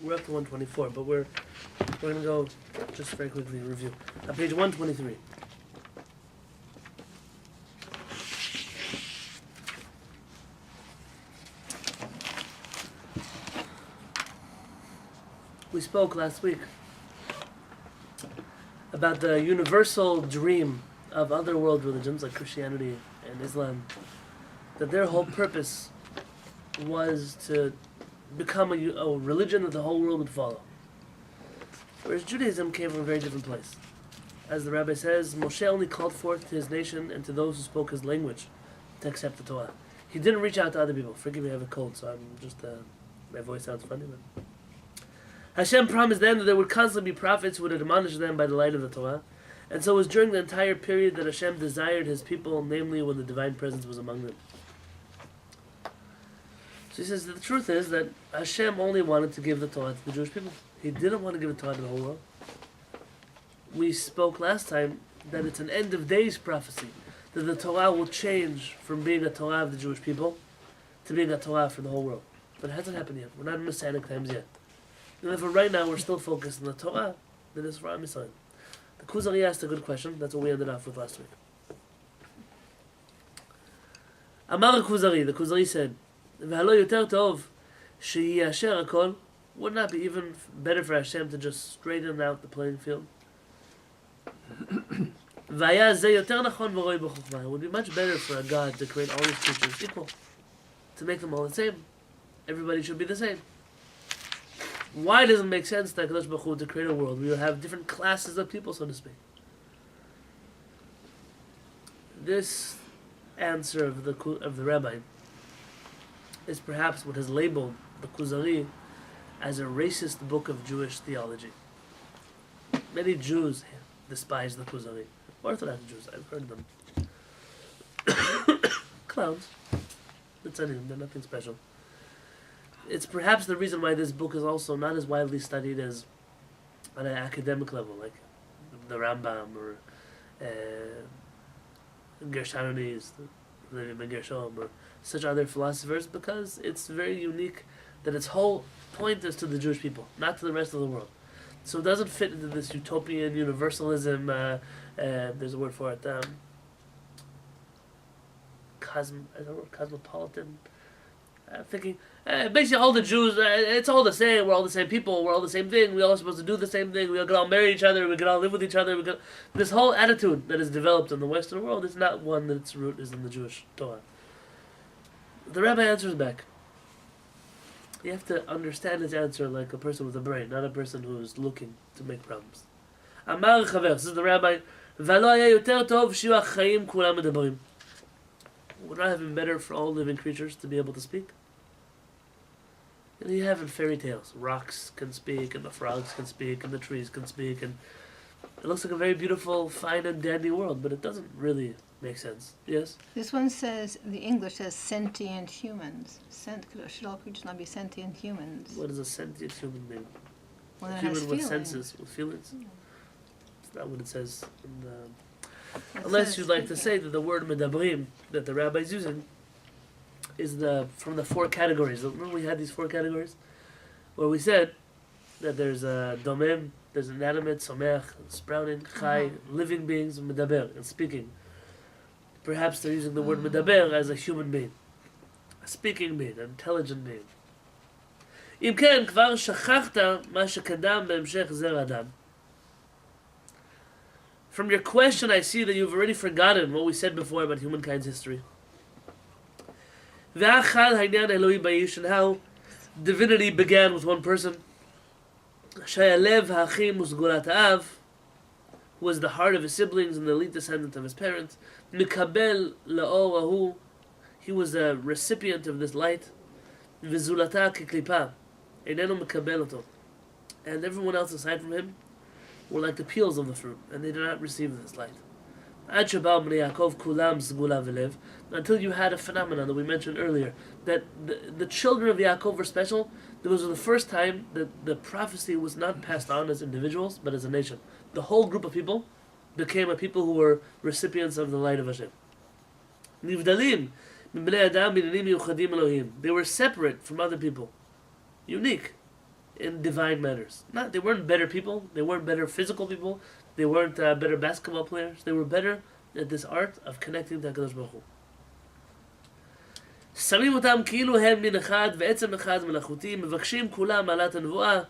We're up to 124, but we're going to go just very quickly review. On page 123. We spoke last week about the universal dream of other world religions like Christianity and Islam, that their whole purpose was to become a religion that the whole world would follow. Whereas Judaism came from a very different place. As the rabbi says, Moshe only called forth to his nation and to those who spoke his language to accept the Torah. He didn't reach out to other people. Forgive me, I have a cold, so I'm just, my voice sounds funny. But Hashem promised them that there would constantly be prophets who would admonish them by the light of the Torah. And so it was during the entire period that Hashem desired his people, namely when the divine presence was among them. So he says that the truth is that Hashem only wanted to give the Torah to the Jewish people. He didn't want to give the Torah to the whole world. We spoke last time that it's an end of days prophecy, that the Torah will change from being a Torah of the Jewish people to being a Torah for the whole world. But it hasn't happened yet. We're not in Messianic times yet. And if right now we're still focused on the Torah, then it's for Am Yisrael. The Kuzari asked a good question. That's what we ended off with last week. Amar Kuzari, the Kuzari said, "V'halo yoter tov sheyasher hakol." Would not be even better for Hashem to just straighten out the playing field? V'haya zeh yoter nachon v'roi b'chokmah. It would be much better for a God to create all his creatures equal, to make them all the same. Everybody should be the same. Why does it make sense that HaKadosh Baruch Hu to create a world where you have different classes of people, so to speak? This answer of the rabbi is perhaps what has labeled the Kuzari as a racist book of Jewish theology. Many Jews despise the Kuzari. Orthodox Jews, I've heard them. Clowns. They're nothing special. It's perhaps the reason why this book is also not as widely studied as on an academic level, like the Rambam or Gershonides, Gershom, or such other philosophers, because it's very unique that its whole point is to the Jewish people, not to the rest of the world. So it doesn't fit into this utopian universalism, there's a word for it, cosmopolitan. I'm thinking, basically all the Jews, it's all the same, we're all the same people, we're all the same thing, we're all supposed to do the same thing, we can all marry each other, we can all live with each other. This whole attitude that is developed in the Western world is not one that its root is in the Jewish Torah. The rabbi answers back. You have to understand his answer like a person with a brain, not a person who is looking to make problems. Amar Chaver, this is the rabbi, V'lo haya yoter tov shiu hachayim kulam medabarim. Would not have been better for all living creatures to be able to speak? And you have in fairy tales, rocks can speak, and the frogs can speak, and the trees can speak, and it looks like a very beautiful, fine and dandy world, but it doesn't really make sense. Yes? This one says, the English says sentient humans. Should all creatures not be sentient humans? What does a sentient human mean? One A that human has with feelings. senses, with feelings? It's not what it says in the... It Unless says you'd like to speaking. say that the word medabrim that the rabbi is using is from the four categories. Remember we had these four categories? Where we said that there's a domem, there's inanimate, someach, sprouting, chai, living beings, medaber, and speaking. Perhaps they're using the word medaber as a human being. A speaking being, an intelligent being. אם כן, כבר שכחת מה שקדם בהמשך זרע אדם. From your question, I see that you've already forgotten what we said before about humankind's history. And how divinity began with one person. Who was the heart of his siblings and the elite descendant of his parents. He was a recipient of this light. And everyone else aside from him were like the peels of the fruit, and they did not receive this light. Until you had a phenomenon that we mentioned earlier, that the children of Yaakov were special. It was the first time that the prophecy was not passed on as individuals, but as a nation. The whole group of people became a people who were recipients of the light of Hashem. They were separate from other people, unique in divine matters. They weren't better people. They weren't better physical people. They weren't better basketball players. They were better at this art of connecting to HaKadosh Baruch Hu. שמים אותם כאילו הם מין אחד ועצם אחד מלאכותי, מבקשים כולם מעלת הנבואה,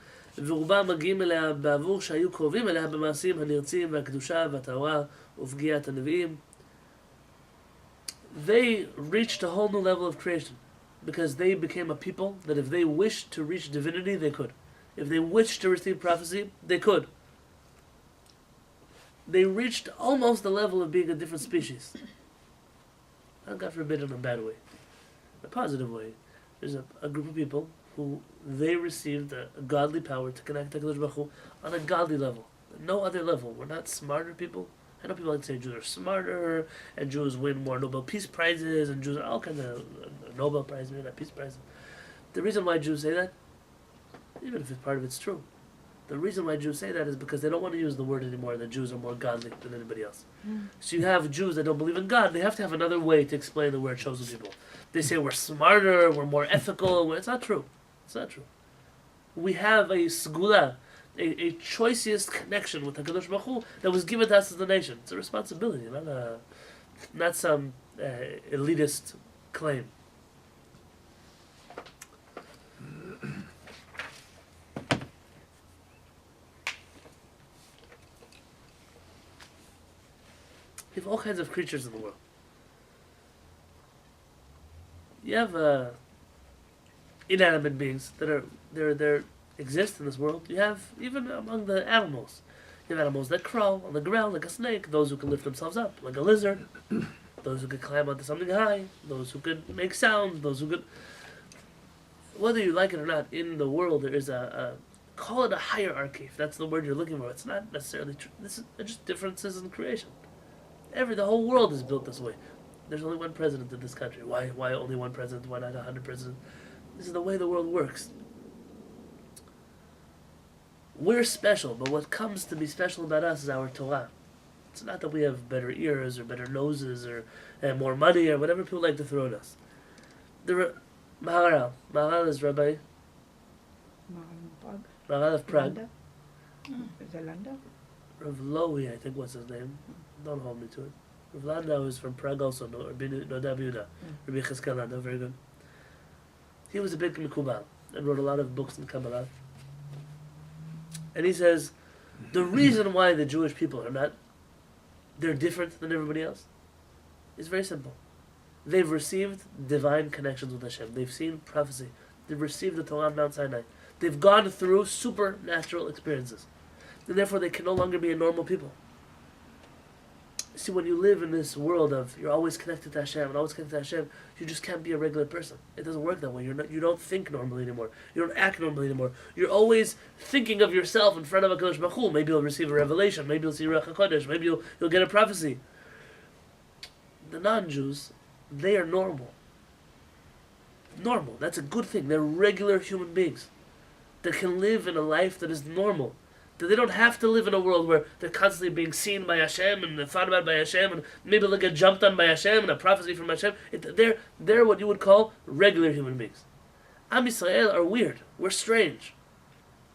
ורובם מגיעים אליה בעבור שהיו קרובים אליה במעשים הנרצים והקדושה והטהרה ופגיעת הנביאים. They reached a whole new level of creation because they became a people that if they wished to reach divinity, they could. If they wished to receive prophecy, they could. They reached almost the level of being a different species. Not God forbid in a bad way. In a positive way. There's a group of people who they received a godly power to connect to HaKadosh Baruch Hu on a godly level. No other level. We're not smarter people. I know people like to say Jews are smarter, and Jews win more Nobel Peace Prizes, and Jews are all kinds of Nobel Prize, maybe not Peace Prize. The reason why Jews say that, even if part of it's true, the reason why Jews say that is because they don't want to use the word anymore that Jews are more godly than anybody else. So you have Jews that don't believe in God, they have to have another way to explain the word chosen people. They say we're smarter, we're more ethical. It's not true. It's not true. We have a segula, a choicest connection with HaKadosh Baruch Hu that was given to us as a nation. It's a responsibility, not some elitist claim. You have all kinds of creatures in the world. You have inanimate beings that are exist in this world. You have even among the animals. You have animals that crawl on the ground like a snake. Those who can lift themselves up like a lizard. Those who could climb onto something high. Those who could make sound. Those who could. Whether you like it or not, in the world there is call it a hierarchy. If that's the word you're looking for, it's not necessarily true. This is just differences in creation. The whole world is built this way. There's only one president in this country. Why only one president? Why not 100 presidents? This is the way the world works. We're special, but what comes to be special about us is our Torah. It's not that we have better ears or better noses or more money or whatever people like to throw at us. Maharal is Rabbi Maharal of Prague. Zalanda? Rav Lowy, I think was his name. Don't hold me to it. Rav Landau is from Prague also. Rabbi Nodab Yehuda. Rabbi Chizkel Landau, very good. He was a big Mekubal and wrote a lot of books in Kabbalah. And he says, the reason why the Jewish people they're different than everybody else, is very simple. They've received divine connections with Hashem. They've seen prophecy. They've received the Torah of Mount Sinai. They've gone through supernatural experiences. And therefore they can no longer be a normal people. See, when you live in this world of you're always connected to Hashem and always connected to Hashem, you just can't be a regular person. It doesn't work that way. You don't think normally anymore. You don't act normally anymore. You're always thinking of yourself in front of HaKadosh Baruch Hu. Maybe you'll receive a revelation. Maybe you'll see Ruach HaKodesh. Maybe you'll get a prophecy. The non-Jews, they are normal. Normal. That's a good thing. They're regular human beings that can live in a life that is normal. That they don't have to live in a world where they're constantly being seen by Hashem and thought about by Hashem and maybe they'll get jumped on by Hashem and a prophecy from Hashem. They're what you would call regular human beings. Am Yisrael are weird. We're strange.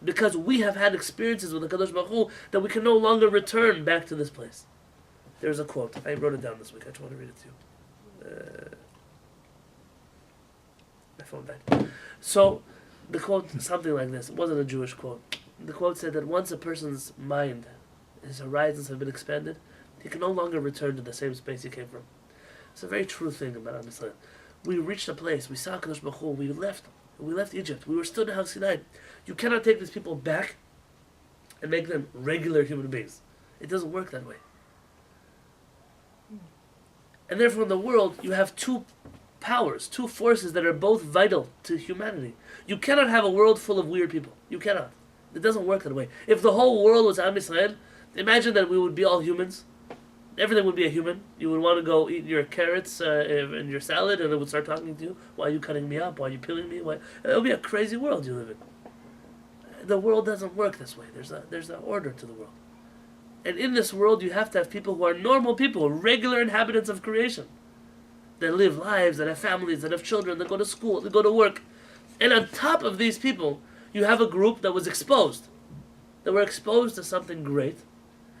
Because we have had experiences with the Kadosh Baruch Hu that we can no longer return back to this place. There's a quote. I wrote it down this week. I just want to read it to you. My phone died. So, the quote, something like this. It wasn't a Jewish quote. The quote said that once a person's mind, his horizons have been expanded, he can no longer return to the same space he came from. It's a very true thing about Am Yisrael. We reached a place, we saw Kadosh Baruch Hu, we left Egypt, we were still in Har Sinai. You cannot take these people back and make them regular human beings. It doesn't work that way. And therefore in the world, you have two powers, two forces that are both vital to humanity. You cannot have a world full of weird people. You cannot. It doesn't work that way. If the whole world was Am Yisrael, imagine that we would be all humans. Everything would be a human. You would want to go eat your carrots and your salad, and it would start talking to you. Why are you cutting me up? Why are you peeling me? It would be a crazy world you live in. The world doesn't work this way. There's an order to the world. And in this world, you have to have people who are normal people, regular inhabitants of creation. That live lives, that have families, that have children, that go to school, that go to work. And on top of these people, You have a group that was exposed. That were exposed to something great.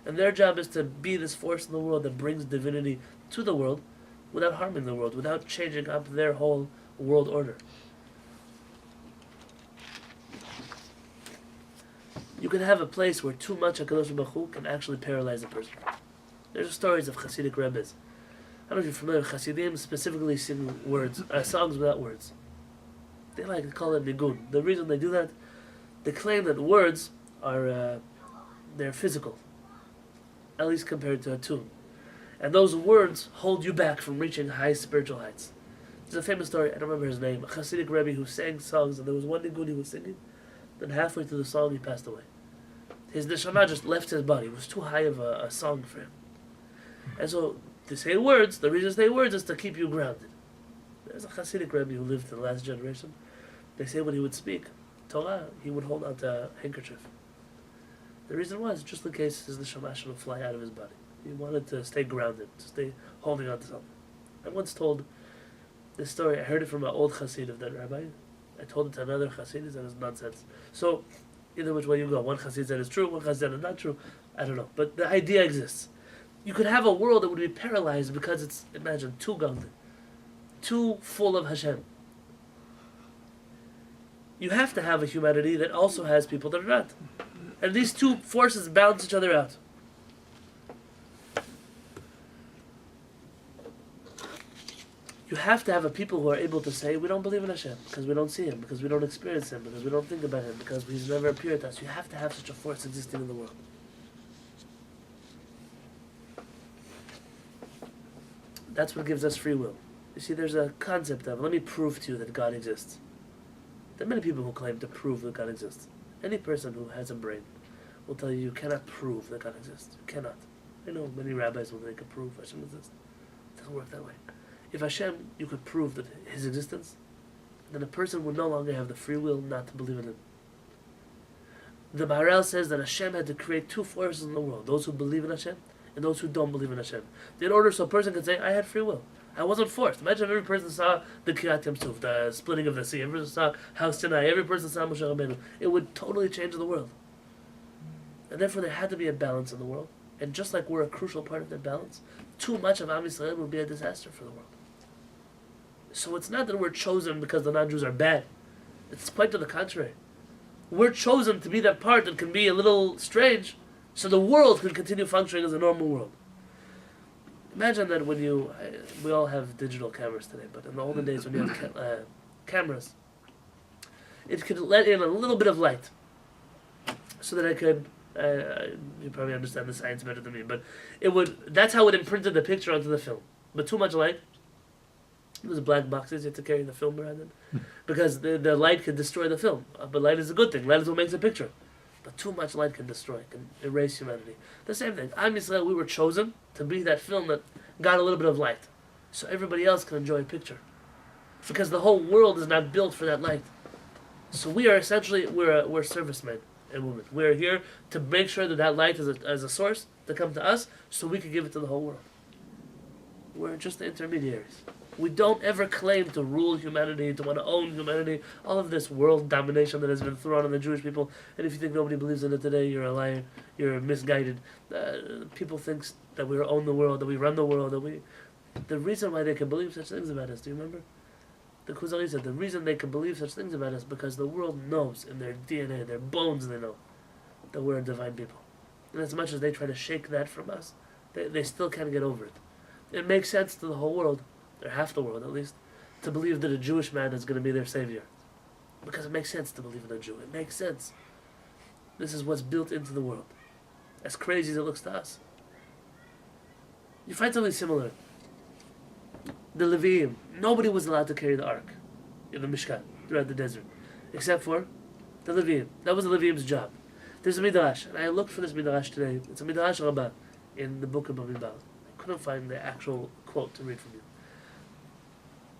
And their job is to be this force in the world that brings divinity to the world without harming the world, without changing up their whole world order. You can have a place where too much HaKadosh Baruch Hu can actually paralyze a person. There's stories of Hasidic rabbis. I don't know if you're familiar with Hasidim, specifically sing words, songs without words. They like to call it nigun. The reason they do that, they claim that words are they're physical, at least compared to a tune. And those words hold you back from reaching high spiritual heights. There's a famous story, I don't remember his name, a Hasidic Rebbe who sang songs, and there was one nigun he was singing, then halfway through the song he passed away. His neshama just left his body. It was too high of a song for him. And so, to say words, the reason to say words is to keep you grounded. There's a Hasidic Rebbe who lived in the last generation. They say when he would speak Torah, he would hold out a handkerchief. The reason was, just in case his neshama should fly out of his body. He wanted to stay grounded, to stay holding on to something. I once told this story, I heard it from an old Hasid of that rabbi. I told it to another Hasid, he said it's nonsense. So, either which way you go, one Hasid said it's true, one Hasid said it's not true, I don't know. But the idea exists. You could have a world that would be paralyzed because it's, imagine, too godly, too full of Hashem. You have to have a humanity that also has people that are not. And these two forces balance each other out. You have to have a people who are able to say, we don't believe in Hashem, because we don't see Him, because we don't experience Him, because we don't think about Him, because He's never appeared to us. You have to have such a force existing in the world. That's what gives us free will. You see, there's a concept of, let me prove to you that God exists. There are many people who claim to prove that God exists. Any person who has a brain will tell you you cannot prove that God exists. You cannot. I know many rabbis will think they can prove Hashem exists. It doesn't work that way. If Hashem, you could prove that His existence, then a person would no longer have the free will not to believe in Him. The Maharal says that Hashem had to create two forces in the world, those who believe in Hashem and those who don't believe in Hashem. In order so a person can say, I had free will. I wasn't forced. Imagine if every person saw the Kehillat Yam Suf, the splitting of the sea, every person saw House Sinai, every person saw Moshe Rabbeinu. It would totally change the world. And therefore there had to be a balance in the world. And just like we're a crucial part of that balance, too much of Am Yisrael would be a disaster for the world. So it's not that we're chosen because the non-Jews are bad. It's quite to the contrary. We're chosen to be that part that can be a little strange, so the world can continue functioning as a normal world. Imagine that when we all have digital cameras today, but in the olden days when you had cameras, it could let in a little bit of light, so that I could, you probably understand the science better than me, but that's how it imprinted the picture onto the film. But too much light, it was black boxes, you had to carry the film around it, because the light could destroy the film. But light is a good thing, light is what makes a picture. But too much light can destroy, can erase humanity. The same thing. Am Yisrael, we were chosen to be that film that got a little bit of light, so everybody else can enjoy a picture. Because the whole world is not built for that light. So we are essentially, we're servicemen and women. We're here to make sure that light is a source to come to us, so we can give it to the whole world. We're just the intermediaries. We don't ever claim to rule humanity, to want to own humanity. All of this world domination that has been thrown on the Jewish people. And if you think nobody believes in it today, you're a liar. You're misguided. People think that we own the world, that we run the world. The reason why they can believe such things about us, do you remember? The Kuzari said the reason they can believe such things about us because the world knows in their DNA, their bones, they know that we're a divine people. And as much as they try to shake that from us, they still can't get over it. It makes sense to the whole world, or half the world at least, to believe that a Jewish man is going to be their savior. Because it makes sense to believe in a Jew. It makes sense. This is what's built into the world. As crazy as it looks to us. You find something similar. The Leviim. Nobody was allowed to carry the ark in the Mishkan throughout the desert. Except for the Leviim. That was the Leviim's job. There's a Midrash, and I looked for this Midrash today. It's a Midrash Rabbah in the book of Bamidbar. I couldn't find the actual quote to read from you.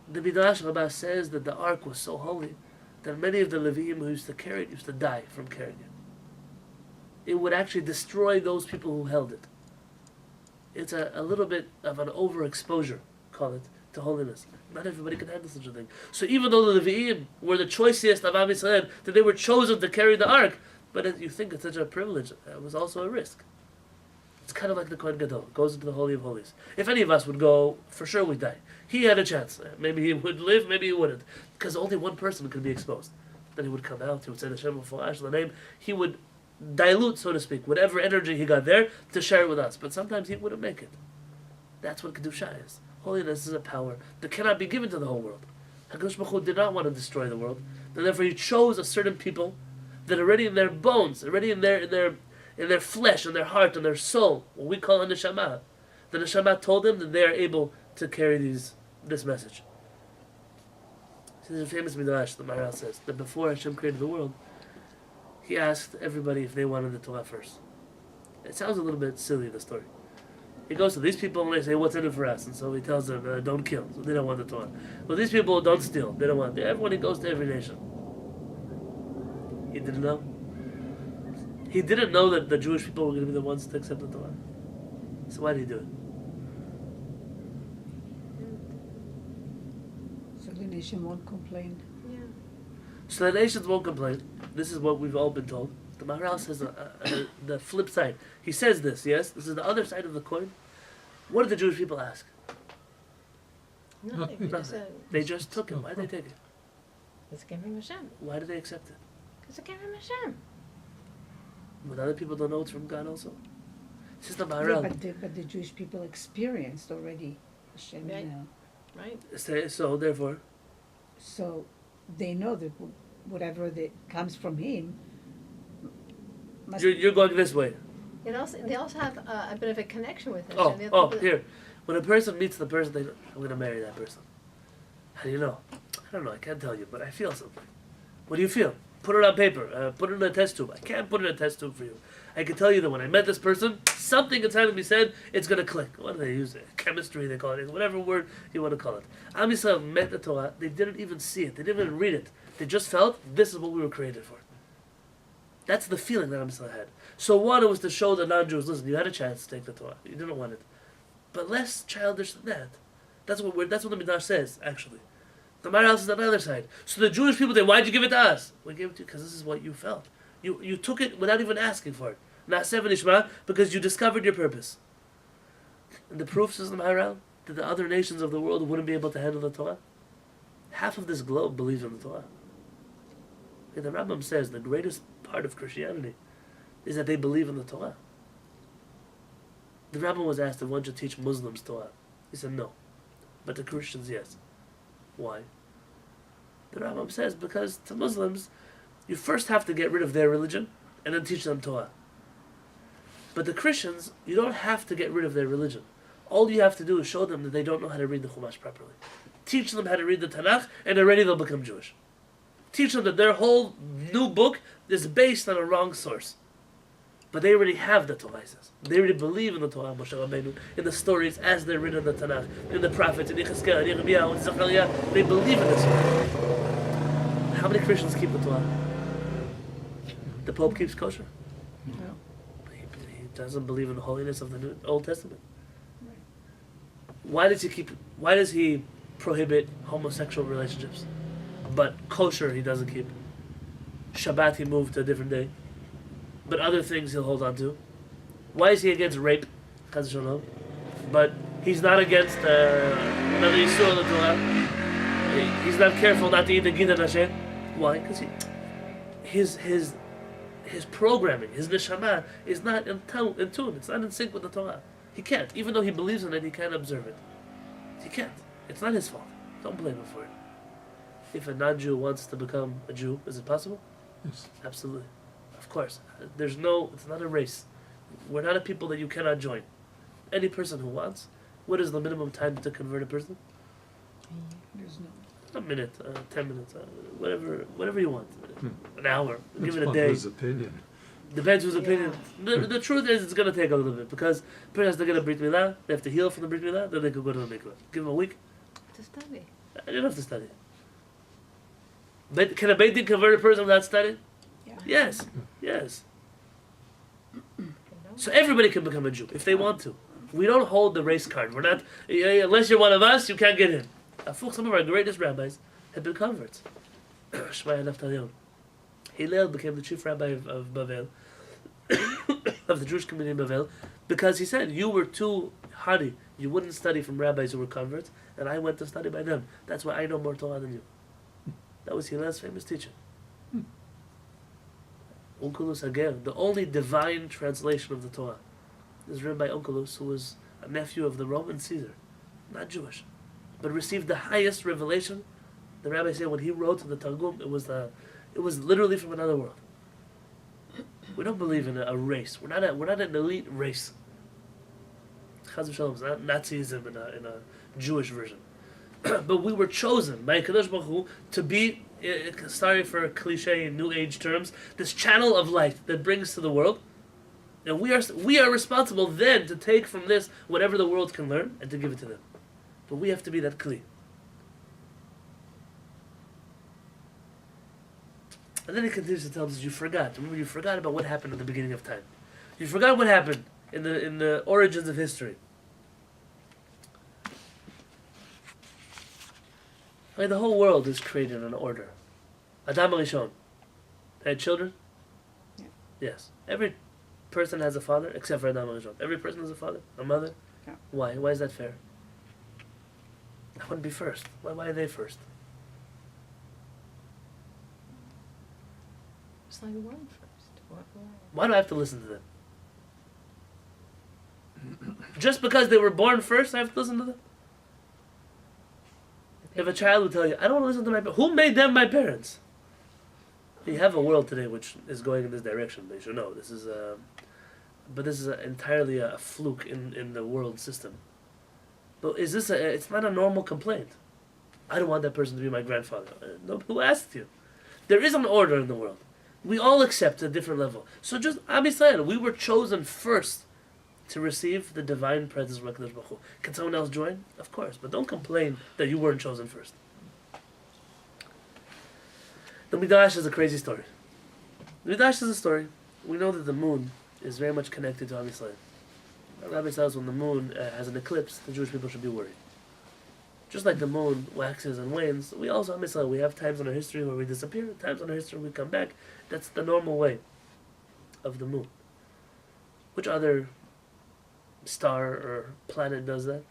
The Midrash Rabbah says that the ark was so holy that many of the Leviim who used to carry it used to die from carrying it. It would actually destroy those people who held it. It's a little bit of an overexposure, call it, to holiness. Not everybody can handle such a thing. So even though the Levi'im were the choicest of Am Yisrael, that they were chosen to carry the ark, but as you think it's such a privilege, it was also a risk. It's kind of like the Kohen Gadol, goes into the Holy of Holies. If any of us would go, for sure we'd die. He had a chance. Maybe he would live, maybe he wouldn't. Because only one person could be exposed. Then he would come out, he would say the Shem Mufa'ash, the name. He would dilute, so to speak, whatever energy he got there to share it with us. But sometimes he wouldn't make it. That's what Kedusha is. Holiness is a power that cannot be given to the whole world. HaKadosh Baruch Hu did not want to destroy the world. And therefore he chose a certain people that already in their bones, already in their flesh, in their heart, in their soul, what we call a neshama. The neshama told them that they are able to carry this message. There's a famous midrash, the Maharal says, that before Hashem created the world, he asked everybody if they wanted the Torah first. It sounds a little bit silly, the story. He goes to these people and they say, what's in it for us? And so he tells them, don't kill. So they don't want the Torah. Well, these people don't steal. They don't want it. Everyone, he goes to every nation. He didn't know. He didn't know that the Jewish people were going to be the ones to accept the Torah. So why did he do it? So the nation won't complain. Yeah. So the nations won't complain. This is what we've all been told. The Maharal says the flip side. He says this, yes? This is the other side of the coin. What did the Jewish people ask? Nothing. Nothing. They just took it. Why did they take it? It's came from Hashem. Why did they accept it? Because it came from Hashem. But other people don't know it's from God also. This is the Yeah, Maharal. but the Jewish people experienced already Hashem. Right. Right? So therefore, So they know that whatever that comes from him must you're going this way. They also have a bit of a connection with Hashem. Oh, They have oh, people that- here. When a person meets the person, they know, I'm going to marry that person. How do you know? I don't know. I can't tell you, but I feel something. What do you feel? Put it on paper. Put it in a test tube. I can't put it in a test tube for you. I can tell you that when I met this person, something inside of me said it's going to click. What do they use? Chemistry, they call it. Whatever word you want to call it. Am Yisrael met the Torah. They didn't even see it. They didn't even read it. They just felt this is what we were created for. That's the feeling that Am Yisrael had. So one, it was to show the non-Jews, listen, you had a chance to take the Torah. You didn't want it. But less childish than that. That's what the Midrash says, actually. The Maharal is on the other side. So the Jewish people say, why'd you give it to us? We gave it to you because this is what you felt. You took it without even asking for it. Not seven Ishma, because you discovered your purpose. And the proof, says the Maharal, that the other nations of the world wouldn't be able to handle the Torah. Half of this globe believes in the Torah. And the Rambam says the greatest part of Christianity is that they believe in the Torah. The Rambam was asked if one should teach Muslims Torah. He said no. But to Christians, yes. Why? The Rambam says because to Muslims, you first have to get rid of their religion and then teach them Torah. But the Christians, you don't have to get rid of their religion. All you have to do is show them that they don't know how to read the Chumash properly. Teach them how to read the Tanakh, and already they'll become Jewish. Teach them that their whole new book is based on a wrong source. But they already have the Torah. They already believe in the Torah, Moshe Rabbeinu, in the stories as they're written in the Tanakh, in the prophets, in Yechezkel, in Yirmiyahu, in Zechariah. They believe in this. How many Christians keep the Torah? The Pope keeps kosher. No. He doesn't believe in the holiness of the Old Testament. Why does he prohibit homosexual relationships? But kosher he doesn't keep. Shabbat he moved to a different day. But other things he'll hold on to. Why is he against rape? But he's not against another Yisur in the Torah. He's not careful not to eat the Gidan Hashem. Why? Because his programming, his neshama, is not in tune. It's not in sync with the Torah. He can't. Even though he believes in it, he can't observe it. He can't. It's not his fault. Don't blame him for it. If a non-Jew wants to become a Jew, is it possible? Yes. Absolutely. Of course. It's not a race. We're not a people that you cannot join. Any person who wants, what is the minimum time to convert a person? There's no. A minute, 10 minutes, whatever you want. An hour, give That's it a one day. his opinion. Depends whose opinion. The truth is, it's going to take a little bit because a person has to get a Brit Milah, they have to heal from the Brit Milah, then they can go to the mikveh. Give them a week. To study. I don't have to study. But can a Beit Din convert a person without studying? Yeah. Yes. Yes. So everybody can become a Jew if they want to. We don't hold the race card. We're not, unless you're one of us, you can't get in. Some of our greatest rabbis have been converts. Hillel became the chief rabbi of Bavel, of the Jewish community in Bavel, because he said, you were too haughty. You wouldn't study from rabbis who were converts, and I went to study by them. That's why I know more Torah than you. That was Hillel's famous teaching. Onkelos Hager, the only divine translation of the Torah, is written by Onkelos, who was a nephew of the Roman Caesar, not Jewish, but received the highest revelation. The rabbi said when he wrote the Targum, it was literally from another world. We don't believe in a race. We're not an elite race. Chaz v'shalom, it's not Nazism in a Jewish version. But we were chosen by Kadosh Baruch Hu to be, sorry for cliche New Age terms, this channel of light that brings to the world. And we are responsible then to take from this whatever the world can learn and to give it to them. But we have to be that kli. And then he continues to tell us, you forgot. Remember, you forgot about what happened at the beginning of time. You forgot what happened in the origins of history. Like the whole world is created in order. Adam Rishon had children? Yeah. Yes. Every person has a father, except for Adam Rishon. Every person has a father, a mother. Yeah. Why? Why is that fair? That wouldn't be first. Why are they first? So you weren't first. Why do I have to listen to them? Just because they were born first, I have to listen to them? If a child would tell you, I don't want to listen to my parents. Who made them my parents? You have a world today which is going in this direction. But you should know this is entirely a fluke in the world system. But is this it's not a normal complaint. I don't want that person to be my grandfather. Nobody who asked you. There is an order in the world. We all accept a different level. So just Am Yisrael, we were chosen first to receive the divine presence of HaKadosh Baruch Hu. Can someone else join? Of course, but don't complain that you weren't chosen first. The Midrash is a crazy story. The Midrash is a story. We know that the moon is very much connected to Am Yisrael. The Rabbi says when the moon has an eclipse, the Jewish people should be worried. Just like the moon waxes and wanes, we also, Am Yisrael, we have times in our history where we disappear, times in our history we come back. That's the normal way of the moon. Which other star or planet does that?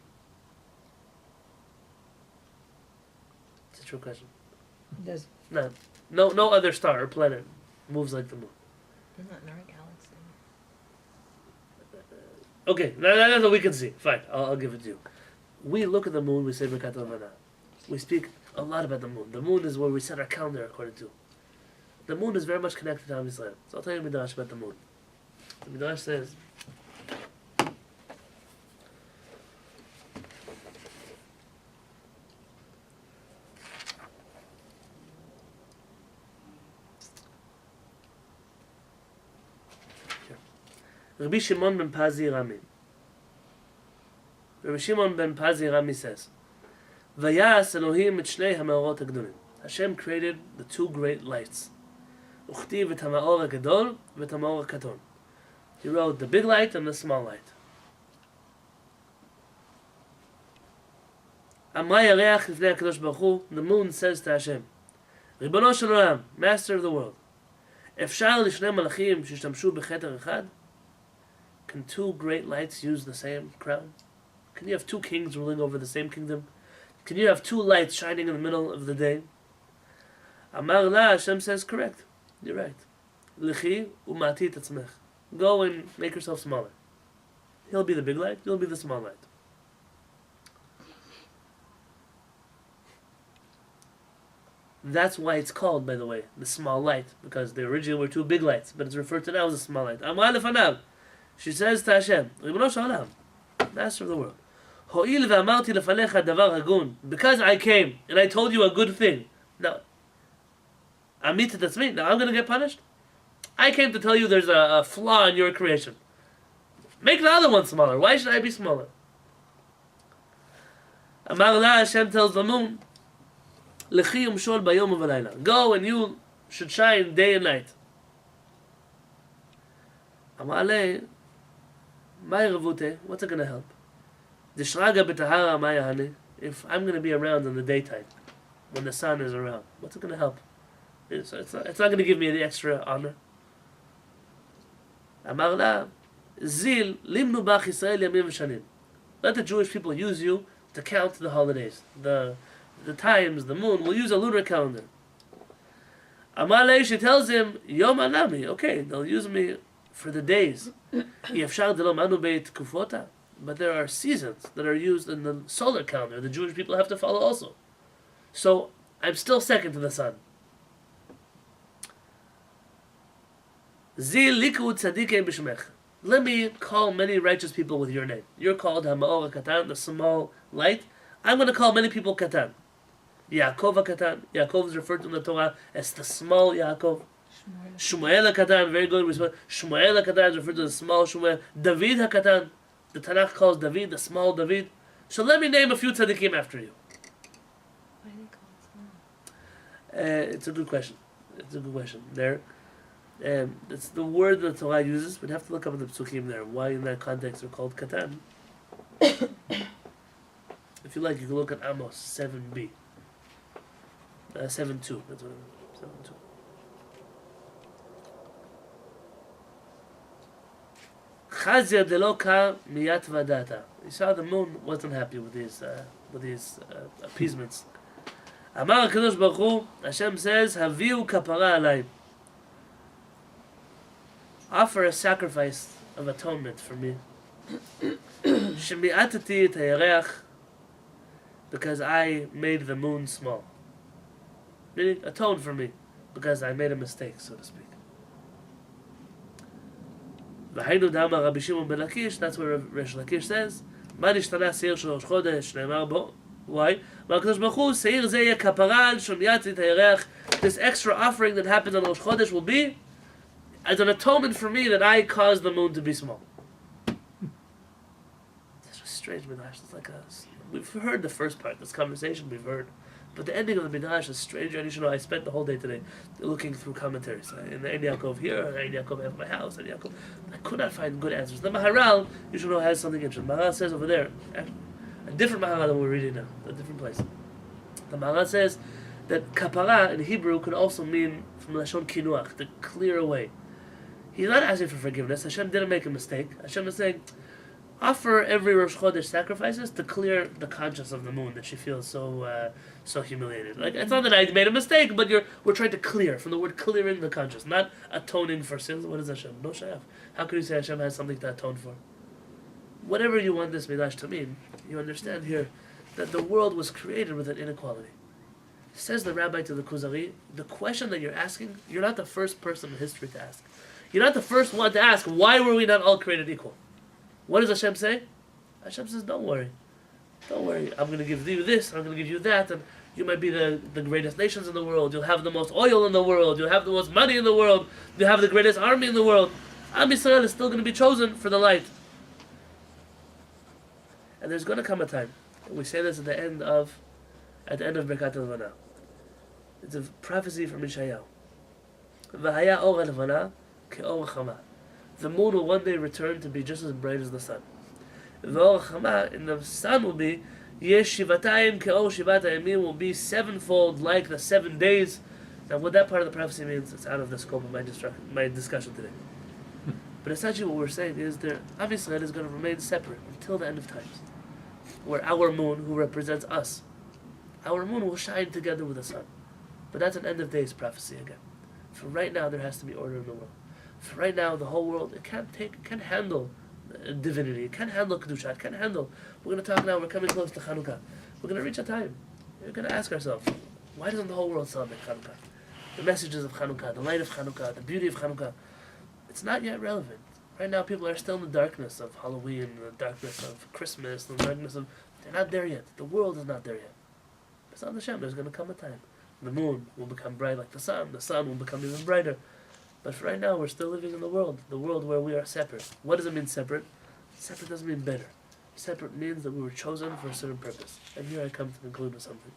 It's a true question. Does No other star or planet moves like the moon. Isn't that in our galaxy? Okay, that's what we can see. Fine, I'll give it to you. We look at the moon, we say Birkat Havana. We speak a lot about the moon. The moon is where we set our calendar according to. The moon is very much connected to Am Yisrael. So I'll tell you a Midrash about the moon. The Midrash says, Rabbi Shimon ben Pazi Rami. Rabbi Shimon ben Pazi Rami says, Vayas Elohim et shnei ha'meorot hagdolim. Hashem created the two great lights. Uchtiv et ha'meor ha'gadol v'et ha'meor ha'katon. He wrote the big light and the small light. Amay yareach lifnei HaKadosh Baruch Hu. The moon says to Hashem, Ribono shel olam, Master of the world, Efshar lishnei malachim shishtamshu b'cheter echad? Can two great lights use the same crown? Can you have two kings ruling over the same kingdom? Can you have two lights shining in the middle of the day? Amar la, Hashem says, correct. You're right. Lichi umati tatzmech. Go and make yourself smaller. He'll be the big light, you'll be the small light. That's why it's called, by the way, the small light, because there originally were two big lights, but it's referred to now as a small light. Amar lefanav. She says to Hashem, Ribono shel olam, Master of the world, Ho'il ve'amarti lefanecha davar hagun, because I came and I told you a good thing. Now, amit tatzmi, now I'm going to get punished? I came to tell you there's a flaw in your creation. Make the other one smaller. Why should I be smaller? Amar la, Hashem tells the moon, Lechi umshol bayom u'valayla. Go and you should shine day and night. Amar le, Maya Ravute, what's it going to help? Dishraga b'tahara maya hani. If I'm going to be around in the daytime, when the sun is around, what's it going to help? It's not going to give me any extra honor. Amar la, zil limnu bach Yisrael yamim v'shanim. Let the Jewish people use you to count the holidays, the times, the moon. We'll use a lunar calendar. Amar le, she tells him, Yom anami. Okay, they'll use me for the days. Yefshar de lo manu beit kufota. But there are seasons that are used in the solar calendar. The Jewish people have to follow also. So I'm still second to the sun. Zil likud tzadikei b'shmech. Let me call many righteous people with your name. You're called Hamaor Katan, the small light. I'm going to call many people Katan. Yaakov Katan. Yaakov is referred to in the Torah as the small Yaakov. Shmuel Katan, very good. Shmuel Katan is referred to as the small Shmuel. David HaKatan. The Tanakh calls David the small David. So let me name a few tzaddikim after you. Why do they call it small? It's a good question. There. It's the word that the Torah uses. We'd have to look up in the psukim there. Why in that context they're called katan. If you like, you can look at Amos 7b. 7.2. That's what it is. 7.2. Chazia deloka miyat vadata. You saw the moon wasn't happy with these appeasements. Amar HaKadosh Baruch Hu, Hashem says, Haviu kapara alay. Offer a sacrifice of atonement for me. Shemi'atati et hayarech, because I made the moon small. Meaning, atone for me, because I made a mistake, so to speak. V'hainu dama Rabbi Shimon ben Lakish, that's where Resh Lakish says, Ma nishtana seir shel Rosh Chodesh, ne'emar bo. Why? HaKadosh Baruch Hu, seir zeh yeh kapara al shemi'atati et hayarech. This extra offering that happens on Rosh Chodesh will be as an atonement for me that I caused the moon to be small. It's a strange midrash. It's like we've heard the first part, this conversation we've heard, but the ending of the midrash is strange. And you should know, I spent the whole day today looking through commentaries. In the Ein Yaakov here, Ein Yaakov at my house, Ein Yaakov. I could not find good answers. The Maharal, you should know, has something interesting. Maharal says over there, a different Maharal than we're reading now, a different place. The Maharal says that kapara in Hebrew could also mean from Lashon kinuach, to clear away. He's not asking for forgiveness. Hashem didn't make a mistake. Hashem is saying, offer every Rosh Chodesh sacrifices to clear the conscience of the moon that she feels so humiliated. Like, it's not that I made a mistake, but we're trying to clear, from the word clearing the conscience, not atoning for sins. What is Hashem? No shayach. How can you say Hashem has something to atone for? Whatever you want this midrash to mean, you understand here that the world was created with an inequality. Says the rabbi to the Kuzari, the question that you're asking, you're not the first person in history to ask. You're not the first one to ask, why were we not all created equal? What does Hashem say? Hashem says, don't worry. Don't worry. I'm going to give you this, I'm going to give you that, and you might be the greatest nations in the world. You'll have the most oil in the world. You'll have the most money in the world. You'll have the greatest army in the world. Am Yisrael is still going to be chosen for the light. And there's going to come a time, and we say this at the end of Birkat HaLevana. It's a prophecy from Yeshayahu. V'haya or HaLevana, the moon will one day return to be just as bright as the sun. And the sun will be Yesh Shivatayim Ke'or Shivat Hayamim, will be sevenfold like the 7 days. Now what that part of the prophecy means, it's out of the scope of my discussion today. But essentially what we're saying is that obviously it is going to remain separate until the end of times, where our moon, who represents us, our moon will shine together with the sun. But that's an end of days prophecy again. For right now there has to be order in the world. For right now, the whole world, it can't handle divinity, it can't handle Kedusha, it can't handle. We're going to talk now, we're coming close to Chanukah. We're going to reach a time. We're going to ask ourselves, why doesn't the whole world celebrate Chanukah? The messages of Chanukah, the light of Chanukah, the beauty of Chanukah, it's not yet relevant. Right now, people are still in the darkness of Halloween, the darkness of Christmas, the darkness of... They're not there yet. The world is not there yet. It's on the Shem, there's going to come a time. The moon will become bright like the sun will become even brighter. But for right now, we're still living in the world where we are separate. What does it mean separate? Separate doesn't mean better. Separate means that we were chosen for a certain purpose. And here I come to conclude with something.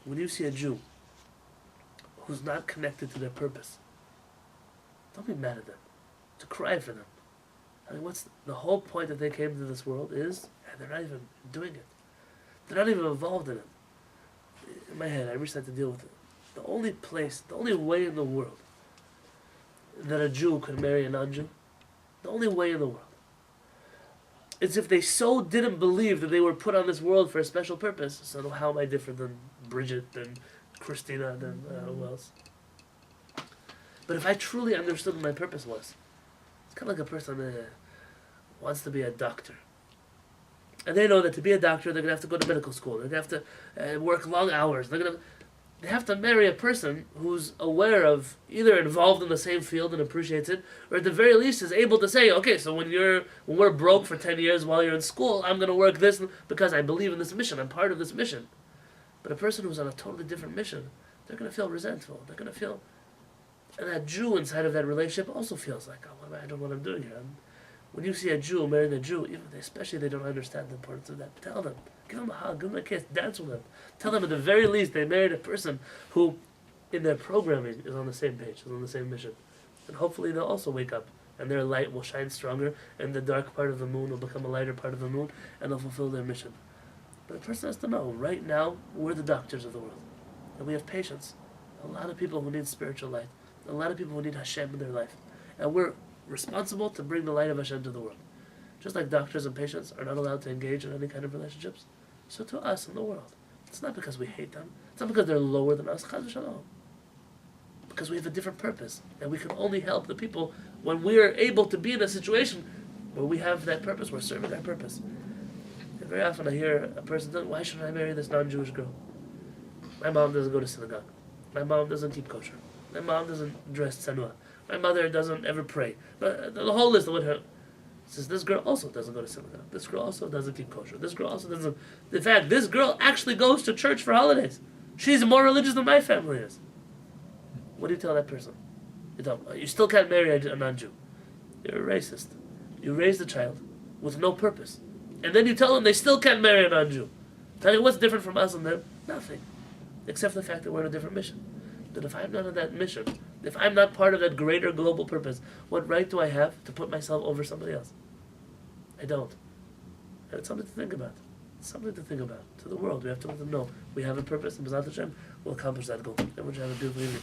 When you see a Jew who's not connected to their purpose, don't be mad at them. To cry for them. I mean, what's the whole point that they came to this world is, and they're not even doing it. They're not even involved in it. In my head, I recently had to deal with it. The only way in the world that a Jew could marry a non-Jew, the only way in the world, is if they so didn't believe that they were put on this world for a special purpose. So how am I different than Bridget, than Christina, than who else? But if I truly understood what my purpose was, it's kind of like a person that wants to be a doctor. And they know that to be a doctor, they're going to have to go to medical school. They're going to have to work long hours. They have to marry a person who's aware of, either involved in the same field and appreciates it, or at the very least is able to say, okay, so when we're broke for 10 years while you're in school, I'm going to work this because I believe in this mission. I'm part of this mission. But a person who's on a totally different mission, they're going to feel resentful. They're going to feel... And that Jew inside of that relationship also feels like, oh, I don't know what I'm doing here. When you see a Jew marrying a Jew, especially they don't understand the importance of that, tell them. Give them a hug, give them a kiss, dance with them. Tell them at the very least they married a person who, in their programming, is on the same page, is on the same mission. And hopefully they'll also wake up, and their light will shine stronger, and the dark part of the moon will become a lighter part of the moon, and they'll fulfill their mission. But a person has to know, right now, we're the doctors of the world. And we have patients. A lot of people who need spiritual light. A lot of people who need Hashem in their life. And we're responsible to bring the light of Hashem to the world. Just like doctors and patients are not allowed to engage in any kind of relationships, so to us in the world. It's not because we hate them. It's not because they're lower than us. Chas v'shalom. Because we have a different purpose. And we can only help the people when we are able to be in a situation where we have that purpose, we're serving our purpose. And very often I hear a person, why should I marry this non-Jewish girl? My mom doesn't go to synagogue. My mom doesn't keep kosher. My mom doesn't dress tzanua. My mother doesn't ever pray. But the whole list of what her... Says this girl also doesn't go to synagogue. This girl also doesn't keep kosher. This girl also doesn't... In fact, this girl actually goes to church for holidays. She's more religious than my family is. What do you tell that person? You still can't marry a non-Jew. You're a racist. You raised a child with no purpose. And then you tell them they still can't marry a non-Jew. Tell you what's different from us and them? Nothing. Except the fact that we're on a different mission. That if I'm not on that mission, if I'm not part of that greater global purpose, what right do I have to put myself over somebody else? I don't. And it's something to think about. It's something to think about. To the world, we have to let them know we have a purpose, and B'ezrat Hashem will accomplish that goal. Everyone should have a beautiful evening.